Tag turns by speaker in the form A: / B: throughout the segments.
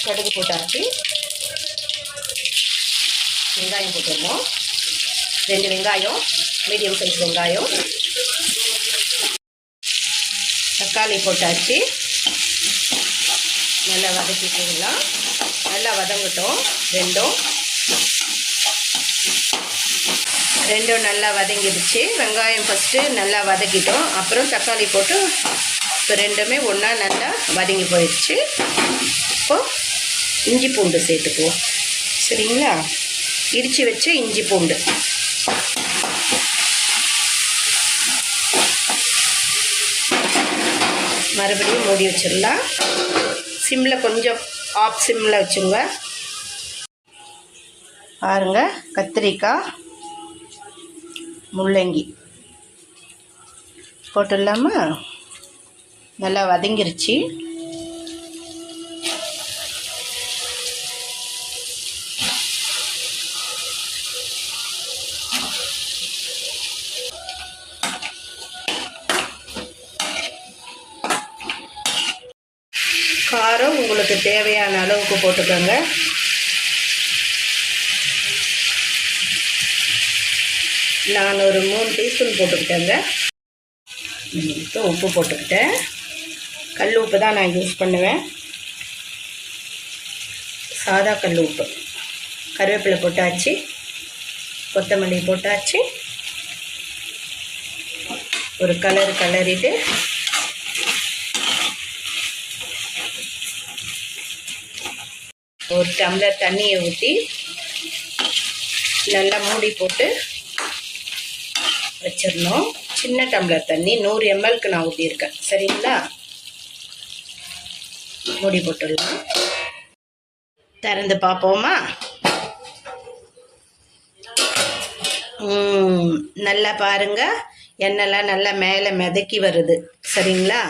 A: கடுகு போட்டாச்சு. வெங்காயம் போட்டுருவோம். 2 வெங்காயம், மீடியம் சைஸ் வெங்காயம். தக்காளி போட்டாச்சு. நல்லா வதக்கிக்கலாம். நல்லா வதங்கட்டும். ரெண்டும் நல்லா வதங்கிடுச்சு. வெங்காயம் ஃபஸ்ட்டு நல்லா வதக்கிட்டோம். அப்புறம் தக்காளி போட்டு இப்போ ரெண்டுமே ஒன்றா நல்லா வதங்கி போயிடுச்சு. இப்போது இஞ்சி பூண்டு சேர்த்துக்குவோம். சரிங்களா? இடித்து வச்ச இஞ்சி பூண்டு. மறுபடியும் மூடி வச்சிடலாம். சிம்மில் கொஞ்சம் ஆஃப் சிம்மில் வச்சுங்க. பாருங்கள், கத்திரிக்காய், முள்ளங்கி போட்டுடலாமா? நல்லா வதங்கிருச்சு. காரம் உங்களுக்கு தேவையான அளவுக்கு போட்டுக்கோங்க. நான் ஒரு 3 டீஸ்பூன் போட்டுக்கிட்டேங்க. இப்போ உப்பு போட்டுக்கிட்டேன். கல் உப்பு தான் நான் யூஸ் பண்ணுவேன். சாதா கல் உப்பு. கருவேப்பிலை போட்டாச்சு. கொத்தமல்லி போட்டாச்சு. ஒரு கலரிட்டு ஒரு டம்ளர் தண்ணியை ஊற்றி நல்லா மூடி போட்டு வச்சிடணும். சின்ன டம்ளர் தண்ணி 100 ml நான் ஊற்றியிருக்கேன். சரிங்களா? மூடி போட்டுடலாம். திறந்து பார்ப்போமா? நல்லா பாருங்கள், எண்ணெய்லாம் நல்லா மேலே மிதக்கி வருது. சரிங்களா?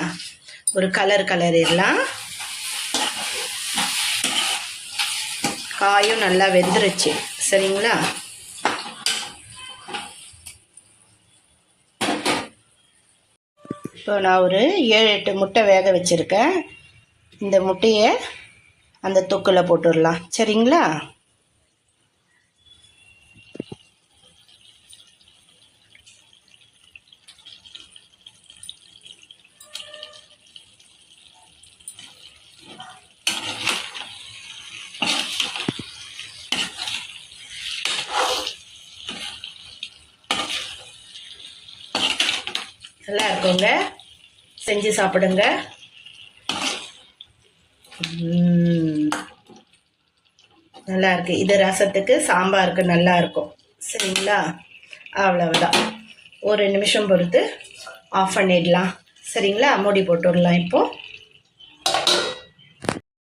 A: ஒரு கலரிடலாம். காயும் நல்லா வெந்துருச்சு. சரிங்களா? இப்போ நான் ஒரு 7-8 முட்டை வேக வச்சுருக்கேன். இந்த முட்டையை அந்த தொக்கில் போட்டுடலாம். சரிங்களா? நல்லா இருக்குங்க. செஞ்சு சாப்பிடுங்க. நல்லா இருக்கு. இது ரசத்துக்கு, சாம்பாருக்கு நல்லா இருக்கும். சரிங்களா? அவ்வளவுதான். ஒரு நிமிஷம் பொறுத்து ஆஃப் பண்ணிடலாம். சரிங்களா? மூடி போட்டுடலாம். இப்போது